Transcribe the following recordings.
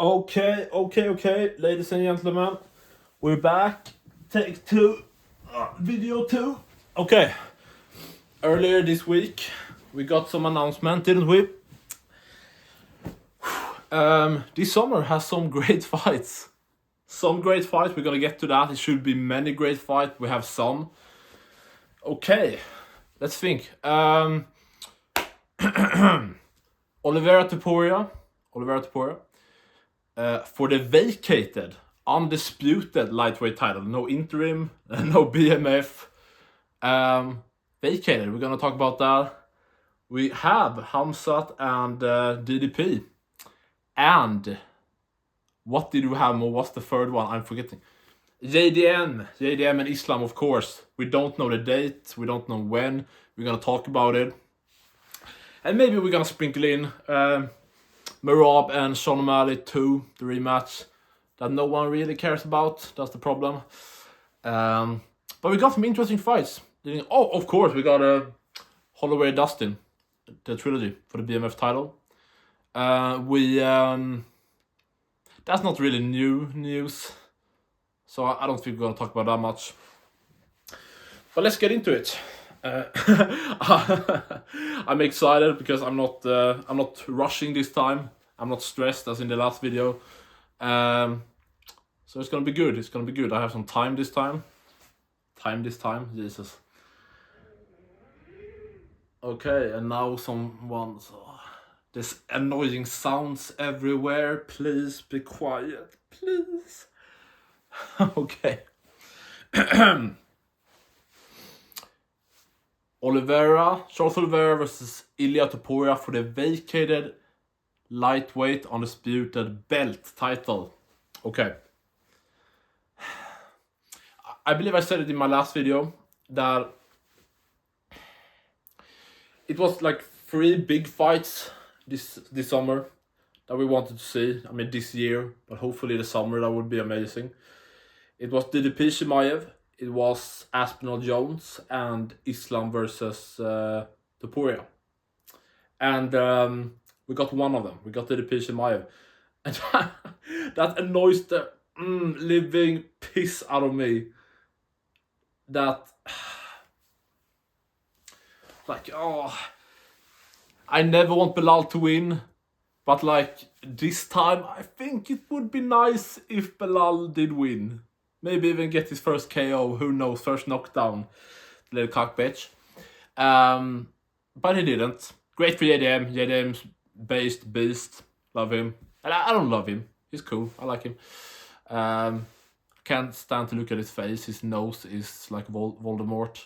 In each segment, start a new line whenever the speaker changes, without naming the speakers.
Okay, ladies and gentlemen, we're back. Take two, video two. Okay, earlier this week we got some announcement, didn't we? This summer has some great fights. We're gonna get to that. It should be many great fights. We have some. Okay, let's think. Oliveira Topuria. For the vacated, undisputed lightweight title. No interim, no BMF. Vacated, we're gonna talk about that. We have Hamzat and DDP. And what did we have more? What's the third one? I'm forgetting. JDM and Islam, of course. We don't know the date. We don't know when. We're gonna talk about it. And maybe we're gonna sprinkle in Merab and Sean O'Malley 2, the rematch that no one really cares about. That's the problem. But we got some interesting fights. Oh, of course, we got Holloway Dustin, the trilogy for the BMF title. That's not really new news, so I don't think we're gonna talk about that much. But let's get into it. I'm excited because I'm not rushing this time. I'm not stressed as in the last video. So it's gonna be good. I have some time this time. Jesus. Okay, and now there's annoying sounds everywhere. Please be quiet, please. Okay. Charles Oliveira versus Ilia Topuria for the vacated lightweight undisputed belt title. Okay. I believe I said it in my last video that it was like 3 big fights this summer that we wanted to see. I mean this year, but hopefully the summer, that would be amazing. It was DDP Chimaev. It was Aspinall Jones and Islam versus Topuria. And we got one of them. We got DDP Chimaev. And that annoys the living piss out of me. That, I never want Belal to win. But this time, I think it would be nice if Belal did win. Maybe even get his first KO, who knows, first knockdown, little cock bitch. But he didn't. Great for JDM. JDM's based beast. Love him. And I don't love him. He's cool. I like him. Can't stand to look at his face. His nose is like Voldemort.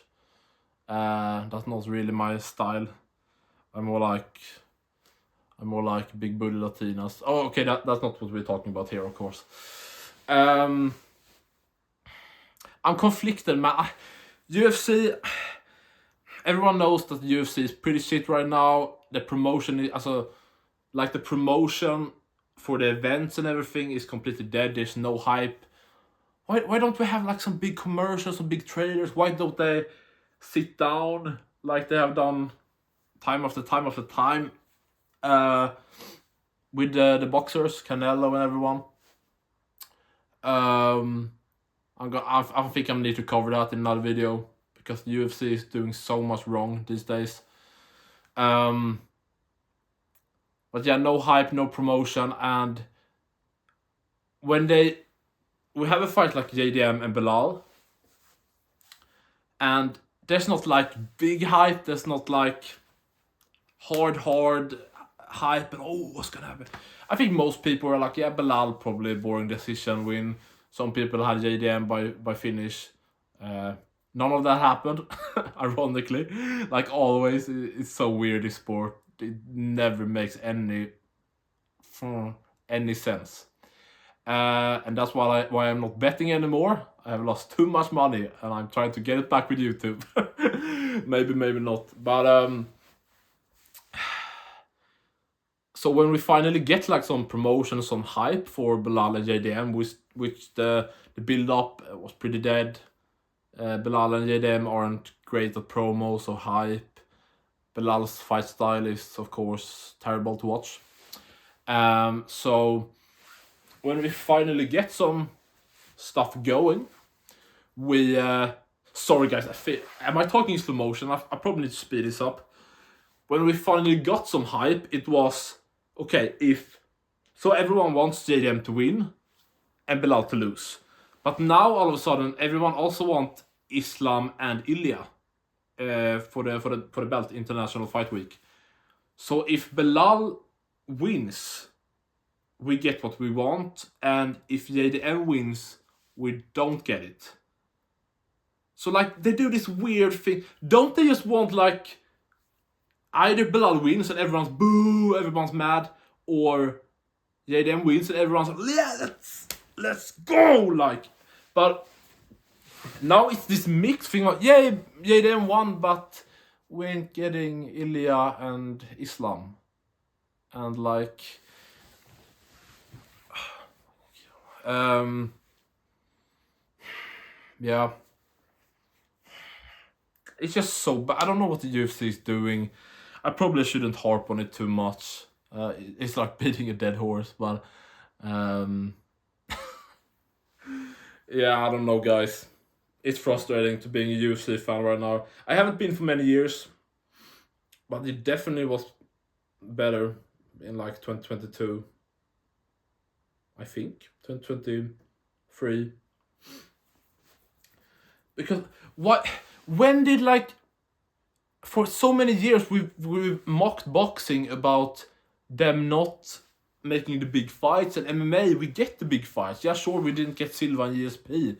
That's not really my style. I'm more like big booty Latinas. Oh, okay, that's not what we're talking about here, of course. I'm conflicted, man. UFC, everyone knows that the UFC is pretty shit right now. The promotion is, the promotion for the events and everything is completely dead. There's no hype. Why don't we have some big commercials, some big trailers? Why don't they sit down like they have done time after time with the boxers, Canelo and everyone? I think I need to cover that in another video because the UFC is doing so much wrong these days. But yeah, no hype, no promotion, and when we have a fight like JDM and Belal, and there's not big hype, there's not hard hype, and what's gonna happen? I think most people are yeah, Belal probably boring decision win. Some people had JDM by finish. None of that happened, ironically. Like always, it's so weird, this sport. It never makes any sense. And that's why I'm not betting anymore. I have lost too much money, and I'm trying to get it back with YouTube. maybe not. But so when we finally get some promotion, some hype for Belal and JDM, which the build-up was pretty dead. Belal and JDM aren't great at promos or hype. Belal's fight style is, of course, terrible to watch. So when we finally get some stuff going, we sorry guys, am I talking in slow motion? I probably need to speed this up. When we finally got some hype, it was okay. So everyone wants JDM to win and Belal to lose, but now all of a sudden everyone also wants Islam and Ilia for the belt International Fight Week. So if Belal wins, we get what we want, and if JDM wins, we don't get it. So like they do this weird thing. Don't they just want like either Belal wins and everyone's boo, everyone's mad, or JDM wins and everyone's like, yeah, let's go, like. But now it's this mixed thing like, yeah, JDM won, but we ain't getting Ilia and Islam. And like yeah. It's just so bad. I don't know what the UFC is doing. I probably shouldn't harp on it too much. It's like beating a dead horse, but yeah, I don't know, guys. It's frustrating to being a UFC fan right now. I haven't been for many years, but it definitely was better in like 2022. I think 2023. Because when did like for so many years we've mocked boxing about them not making the big fights, and MMA we get the big fights. Yeah, sure, we didn't get Silva and GSP,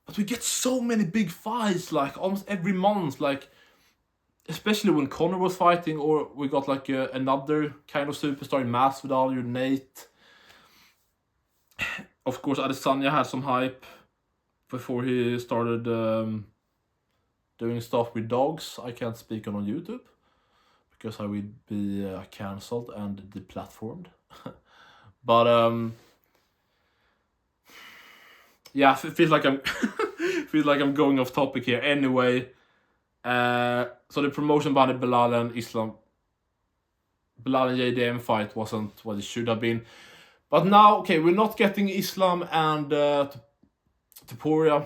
but we get so many big fights like almost every month, like especially when Conor was fighting, or we got like another kind of superstar in Masvidal, Nate. Of course, Adesanya had some hype before he started doing stuff with dogs. I can't speak on YouTube because I will be cancelled and deplatformed. But yeah, feels like I'm feels like I'm going off topic here. Anyway, so the promotion by the Belal and JDM fight wasn't what it should have been. But now, okay, we're not getting Islam and Topuria.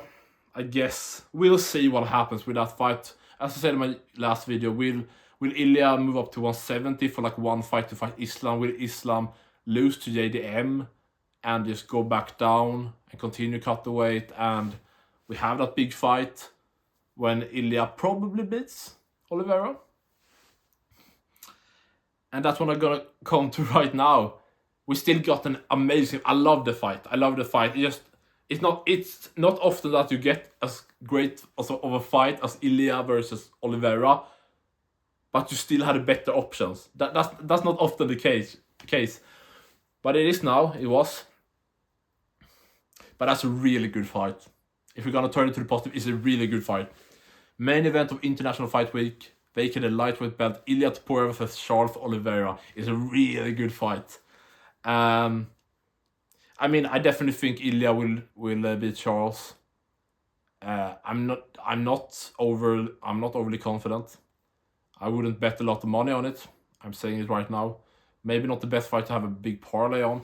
I guess we'll see what happens with that fight. As I said in my last video, will Ilia move up to 170 for like one fight to fight Islam? Will Islam lose to JDM and just go back down and continue cut the weight, and we have that big fight when Ilia probably beats Oliveira? And that's what I'm gonna come to right now. We still got an amazing. I love the fight. It's not often that you get as great of a fight as Ilia versus Oliveira, but you still had better options. That's not often the case. But it is now. It was. But that's a really good fight. If we're gonna turn it to the positive, it's a really good fight. Main event of International Fight Week. Vacated lightweight belt. Ilia Topuria versus Charles Oliveira is a really good fight. I mean, I definitely think Ilia will beat Charles. I'm not overly confident. I wouldn't bet a lot of money on it. I'm saying it right now. Maybe not the best fight to have a big parlay on.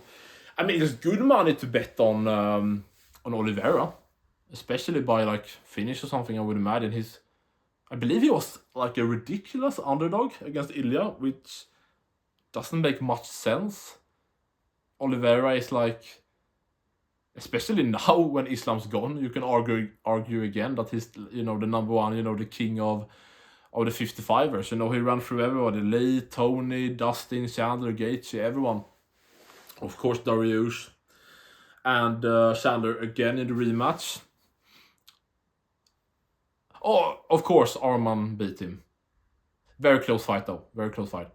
I mean, it's good money to bet on Oliveira, especially by like finish or something. I would imagine I believe he was like a ridiculous underdog against Ilia, which doesn't make much sense. Oliveira is like, especially now when Islam's gone, you can argue again that he's, the number one, the king of the 55ers. He ran through everybody: Lee, Tony, Dustin, Chandler, Gaethje, everyone. Of course, Dariush and Chandler again in the rematch. Oh, of course, Arman beat him. Very close fight though. Very close fight.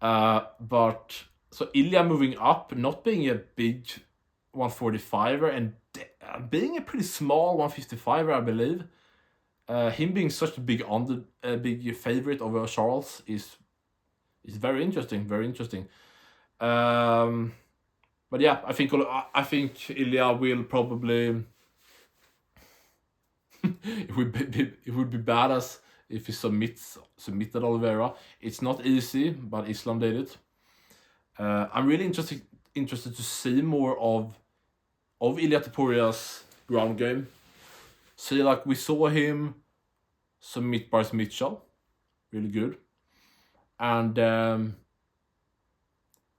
But so Ilia moving up, not being a big 145er and being a pretty small 155er, I believe. Him being such a big favorite over Charles is very interesting. Very interesting. But yeah, I think Ilia will probably. It would be badass if he submitted Oliveira. It's not easy, but Islam did it. I'm really interested interested to see more of Ilia Topuria's ground game. See, like, we saw him submit Bryce Mitchell, really good. And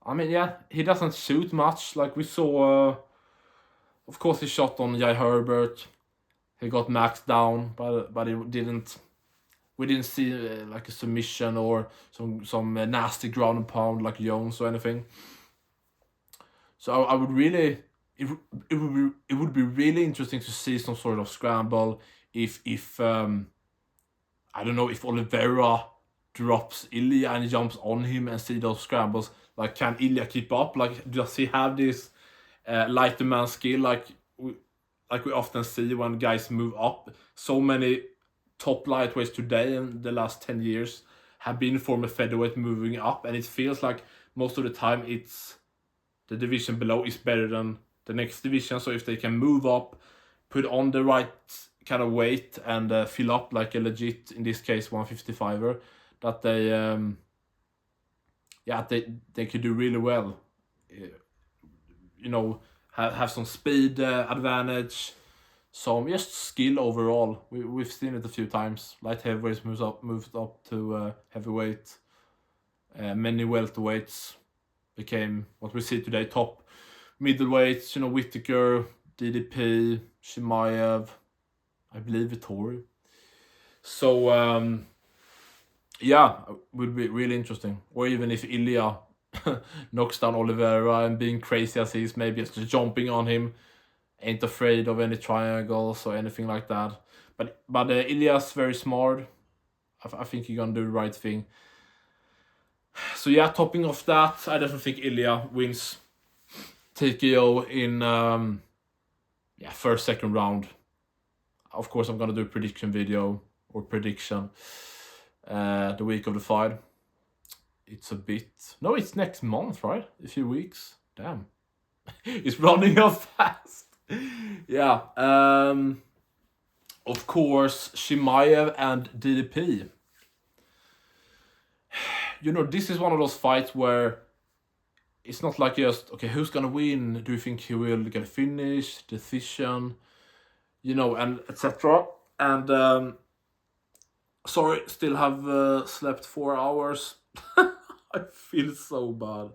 I mean, yeah, he doesn't shoot much. Like, we saw, of course, he shot on Jai Herbert. He got maxed down, but it didn't. We didn't see like a submission or some nasty ground and pound like Jones or anything. So I would really, it would be really interesting to see some sort of scramble if I don't know, if Oliveira drops Ilia and he jumps on him and see those scrambles. Like, can Ilia keep up? Like, does he have this lighter man skill like we often see when guys move up? So many top lightweights today in the last 10 years have been former featherweight moving up, and it feels like most of the time it's the division below is better than the next division. So if they can move up, put on the right kind of weight and fill up like a legit, in this case 155er, that they could do really well. You know, have some speed advantage, some just skill overall. We've seen it a few times. Light heavyweights moved up to heavyweight. Many welterweights became what we see today, top middleweights. You know, Whittaker, DDP, Chimaev, I believe Vittori. So yeah, it would be really interesting. Or even if Ilia knocks down Oliveira and being crazy as he is, maybe just jumping on him, ain't afraid of any triangles or anything like that. But Ilia's very smart. I think he's gonna do the right thing. So yeah, topping off that, I definitely think Ilia wins TKO in first, second round. Of course, I'm gonna do a prediction video or prediction the week of the fight. It's it's next month, right? A few weeks. Damn. It's running up fast. Yeah. Of course, Chimaev and DDP. You know, this is one of those fights where it's not like just, okay, who's gonna win? Do you think he will get a finish, decision, you know, and etc. And sorry, still have slept 4 hours. I feel so bad.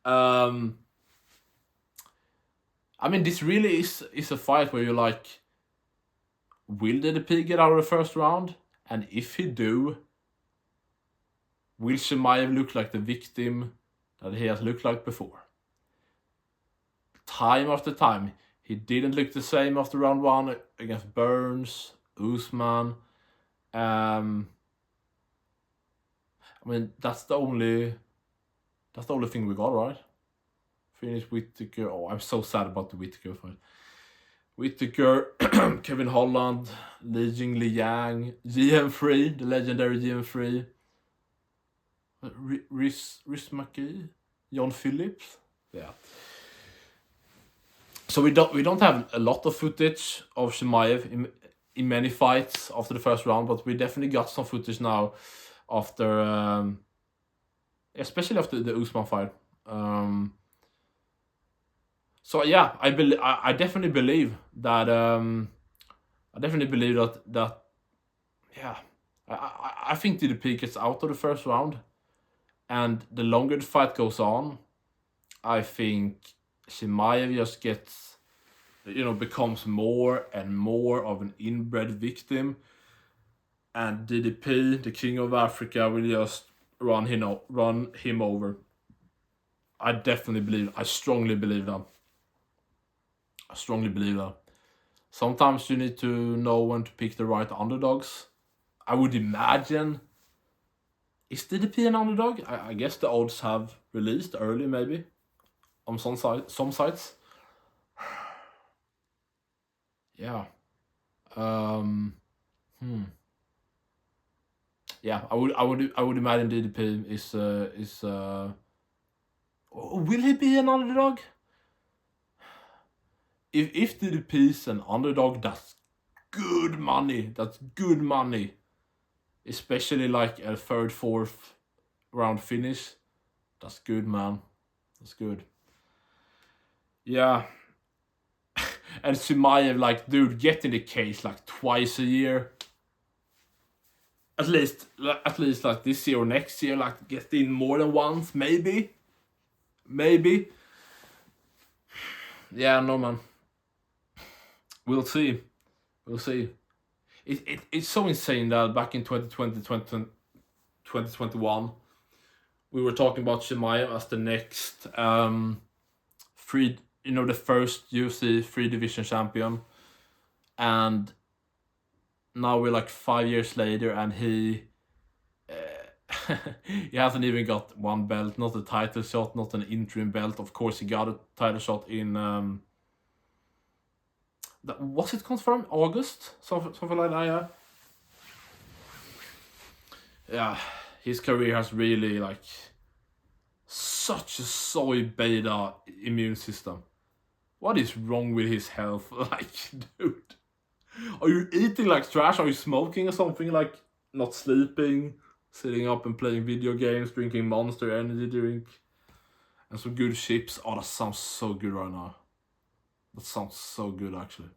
I mean, this really is a fight where you're like, will DDP get out of the first round? And if he do, will Chimaev look like the victim that he has looked like before? Time after time, he didn't look the same after round 1 against Burns, Usman. I mean, that's the only thing we got, right? Finish Whittaker. Oh, I'm so sad about the Whittaker fight. Whittaker, Kevin Holland, Li Jing Liang, GM3, the legendary GM3. Rhys McKee, John Phillips. Yeah. So we don't have a lot of footage of Chimaev in many fights after the first round, but we definitely got some footage now after, especially after the Usman fight. So yeah, I definitely believe that. Yeah, I think DDP gets out of the first round, and the longer the fight goes on, I think Chimaev just gets, becomes more and more of an inbred victim, and DDP, the king of Africa, will just run him over. I strongly believe that. Sometimes you need to know when to pick the right underdogs. I would imagine, is DDP an underdog? I guess the odds have released early, maybe, on some sites. Yeah. Yeah, I would imagine DDP is. Will he be an underdog? If DDP is an underdog, that's good money. Especially like a third, fourth round finish. That's good, man. That's good. Yeah. And Chimaev, like, dude, get in the cage like twice a year. At least like this year or next year, like get in more than once, maybe. Yeah, no man. We'll see. It's so insane that back in 2020, 2021, we were talking about Chimaev as the next free, the first UFC free division champion, and now we're like 5 years later, and he he hasn't even got one belt, not a title shot, not an interim belt. Of course, he got a title shot in was it confirmed August, something like that. Yeah, his career has really like such a soy beta immune system. What is wrong with his health? Like, dude, are you eating like trash? Are you smoking or something? Like, not sleeping, sitting up and playing video games, drinking Monster Energy drink, and some good chips. Oh, that sounds so good right now. That sounds so good, actually.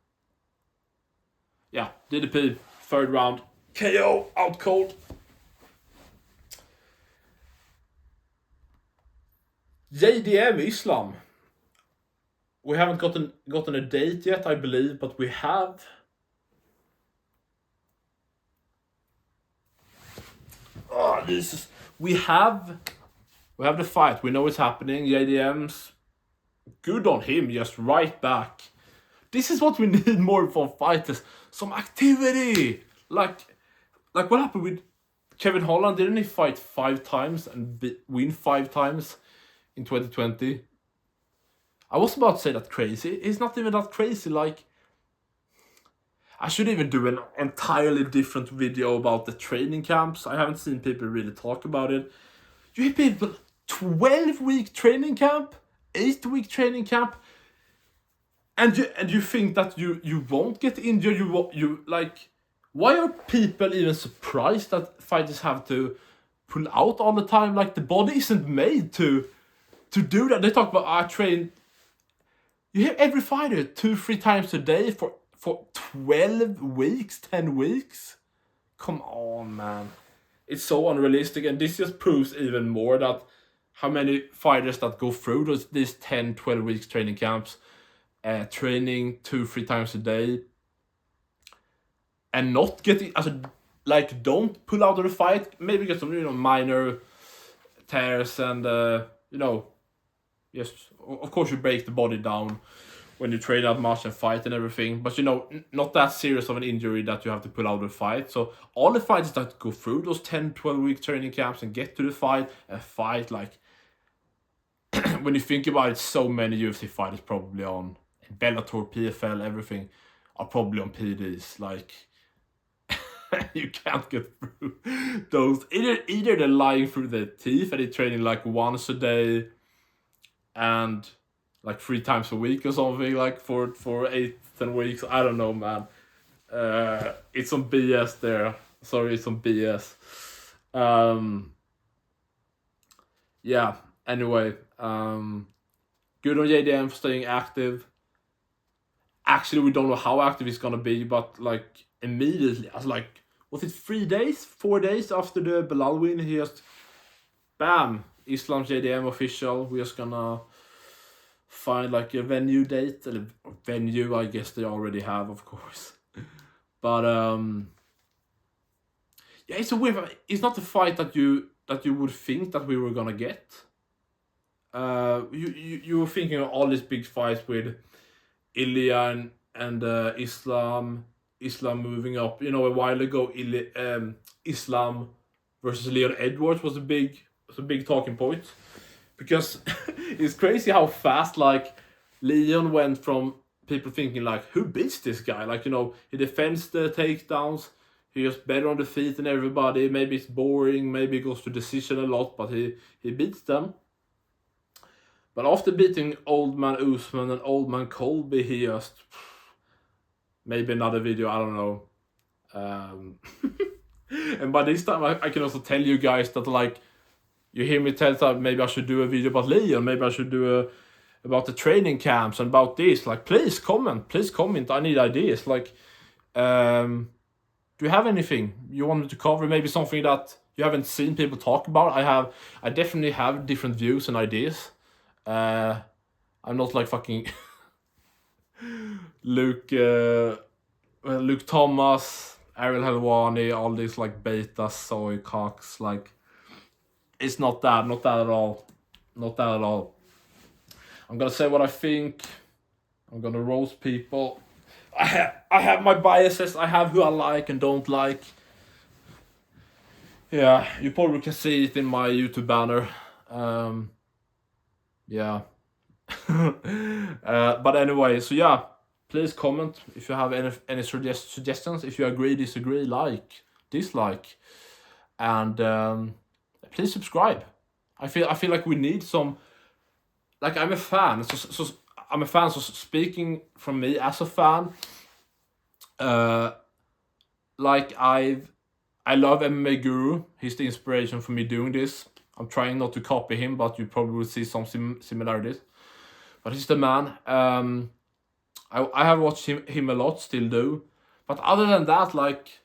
Yeah, DDP, third round, KO, out cold. JDM Islam. We haven't gotten a date yet, I believe, but we have. Oh, we have the fight. We know it's happening. JDM's good on him, just right back. This is what we need more from fighters. Some activity. Like what happened with Kevin Holland? Didn't he fight 5 times and win 5 times in 2020? I was about to say that crazy. It's not even that crazy. Like, I should even do an entirely different video about the training camps. I haven't seen people really talk about it. You hear people 12-week training camp, 8-week training camp, and you think that you won't get injured. You like, why are people even surprised that fighters have to pull out all the time? Like, the body isn't made to do that. They talk about I train. You hear every fighter 2-3 times a day for 12 weeks, 10 weeks. Come on, man. It's so unrealistic, and this just proves even more that how many fighters that go through these 10, 12 weeks training camps, training 2-3 times a day, and not getting, like, don't pull out of the fight, maybe get some, minor tears, and, yes, of course you break the body down when you train that much and fight and everything, but not that serious of an injury that you have to pull out of the fight. So all the fighters that go through those 10, 12-week training camps and get to the fight and fight, like, when you think about it, so many UFC fighters probably on Bellator, PFL, everything, are probably on PDs. Like, you can't get through those. Either they're lying through their teeth and they're training like once a day and like 3 times a week or something, like for 8-10 weeks. I don't know, man. It's some BS there. Sorry, it's some BS. Yeah, anyway. Good on JDM for staying active. Actually, we don't know how active he's gonna be, but like immediately, I was like, was it 3 days, 4 days after the Belal win, he just, bam, Islam's JDM official. We're just gonna find like a venue date, or venue, I guess they already have, of course. But yeah, it's a weird. It's not the fight that you would think that we were gonna get. You were thinking of all these big fights with Ilia and Islam moving up. A while ago, Islam versus Leon Edwards was a big talking point, because it's crazy how fast like Leon went from people thinking like, who beats this guy? Like, he defends the takedowns. He's better on the feet than everybody. Maybe it's boring. Maybe it goes to decision a lot, but he beats them. But after beating Old Man Usman and Old Man Colby, he just, maybe another video, I don't know. And by this time, I can also tell you guys that, like, you hear me tell that maybe I should do a video about Leon, maybe I should do a about the training camps and about this, like, please comment. I need ideas. Like, do you have anything you want me to cover? Maybe something that you haven't seen people talk about. I definitely have different views and ideas. I'm not like fucking Luke Thomas, Ariel Helwani, all these like beta soy cocks. Like, it's not that at all. I'm gonna say what I think. I'm gonna roast people. I have my biases. I have who I like and don't like. Yeah, you probably can see it in my YouTube banner. Yeah. But anyway, so yeah, please comment if you have any suggestions. If you agree, disagree, like, dislike, and please subscribe. I feel like we need some. Like, I'm a fan, so I'm a fan. So speaking from me as a fan, like I love MMA Guru. He's the inspiration for me doing this. I'm trying not to copy him, but you probably will see some similarities. But he's the man. I have watched him a lot, still do. But other than that, like,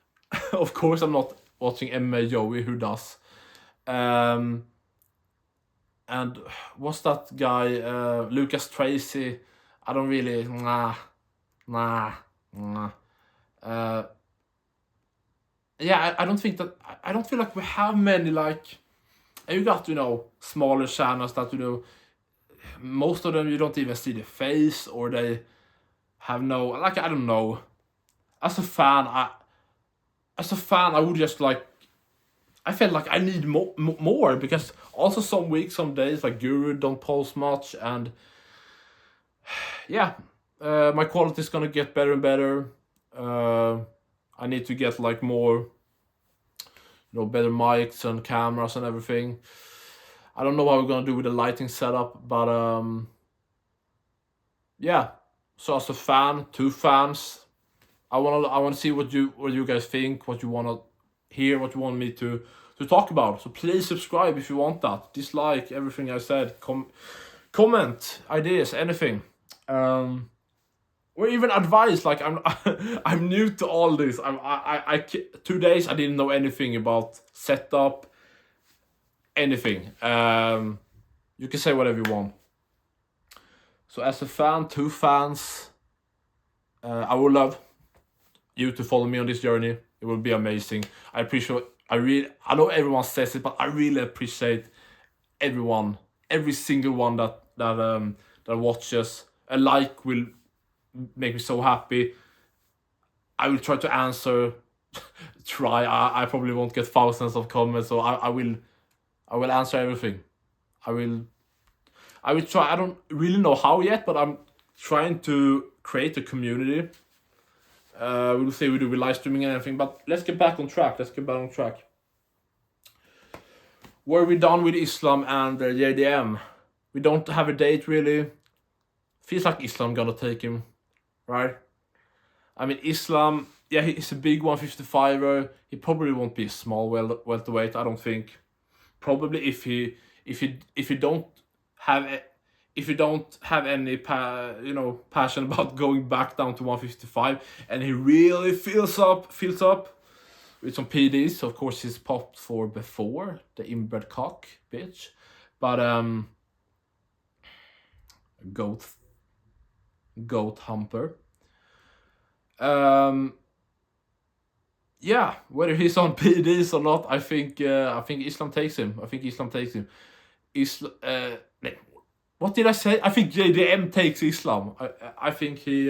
of course I'm not watching MMA Joey, who does. And what's that guy, Lucas Tracy? I don't really, yeah, I don't think that, I don't feel like we have many, like, you got, smaller channels that, most of them you don't even see the face, or they have no, like, I don't know. As a fan, I would just, like, I felt like I need more, because also some weeks, some days, like, Guru don't post much, and yeah, my quality is gonna get better and better. I need to get, like, more, better mics and cameras and everything. I don't know what we're gonna do with the lighting setup, but yeah. So as a fan, two fans, I wanna see what you guys think, what you wanna hear, what you want me to talk about. So please subscribe if you want that. Dislike everything I said. Comment ideas, anything. Or even advice. Like, I'm new to all this. I 2 days I didn't know anything about setup, anything. You can say whatever you want. So as a fan, two fans, I would love you to follow me on this journey. It will be amazing. I know everyone says it, but I really appreciate everyone, every single one that watches. A like will make me so happy. I will try to answer. I probably won't get thousands of comments, so I will answer everything. I will try. I don't really know how yet, but I'm trying to create a community. We'll see we do with live streaming and everything, but let's get back on track. Were we done with Islam and JDM? We don't have a date really. Feels like Islam gonna take him, right? I mean, Islam, yeah, he's a big 155er. He probably won't be a small welterweight, I don't think. Probably if you don't have any passion about going back down to 155, and he really fills up with some PDs. Of course, he's popped for before, the inbred cock bitch, but goat humper. Yeah, whether he's on PDs or not, I think Islam takes him. What did I say? I think JDM takes Islam. I think he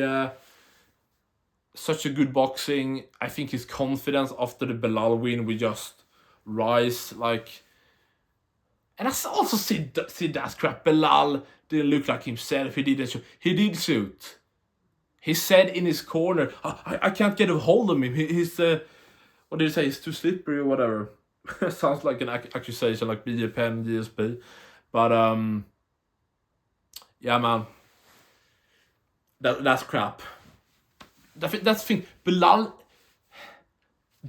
such a good boxing. I think his confidence after the Belal win will just rise, like. And I also see that crap. Belal didn't look like himself. He didn't shoot. He did shoot. He said in his corner, I can't get a hold of him. He's what did he say? He's too slippery or whatever. Sounds like an accusation, like BJP and GSP. But yeah, man. That's crap. That's the thing. Belal,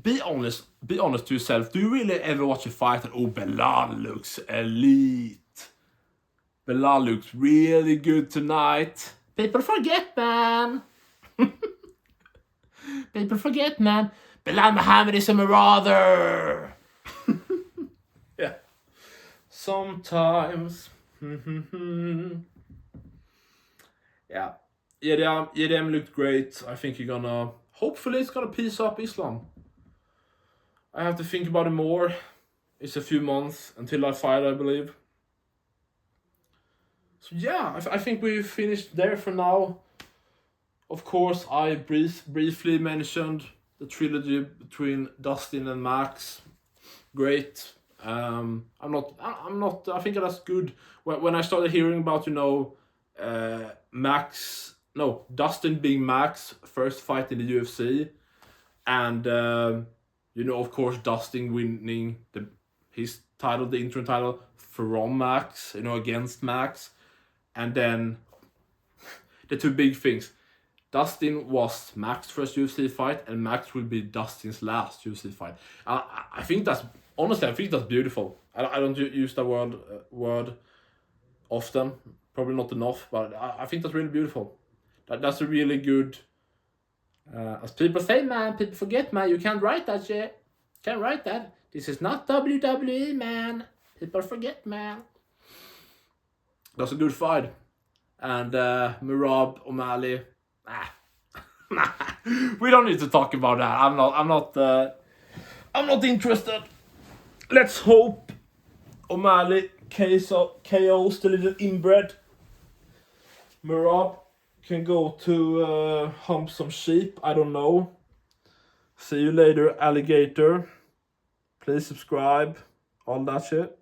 be honest to yourself. Do you really ever watch a fight and Belal looks elite? Belal looks really good tonight. People forget, man. People forget, man. Belal Muhammad is a marauder. Yeah. Sometimes. Yeah. JDM looked great. I think hopefully it's gonna piece up Islam. I have to think about it more. It's a few months until I fight, I believe. So yeah, I think we finished there for now. Of course, I briefly mentioned the trilogy between Dustin and Max. Great. I think that's good. When I started hearing about, Dustin being Max's first fight in the UFC, and of course, Dustin winning his title, the interim title from Max, against Max, and then the two big things. Dustin was Max's first UFC fight, and Max will be Dustin's last UFC fight. I think that's beautiful. I don't use that word often, probably not enough, but I think that's really beautiful. That's a really good. As people say, man, people forget, man. You can't write that shit. Can't write that. This is not WWE, man. People forget, man. That's a good fight. And Merab O'Malley. We don't need to talk about that. I'm not interested. Let's hope O'Malley KOs the little inbred. Merab can go to hump some sheep. I don't know. See you later, alligator. Please subscribe. All that shit.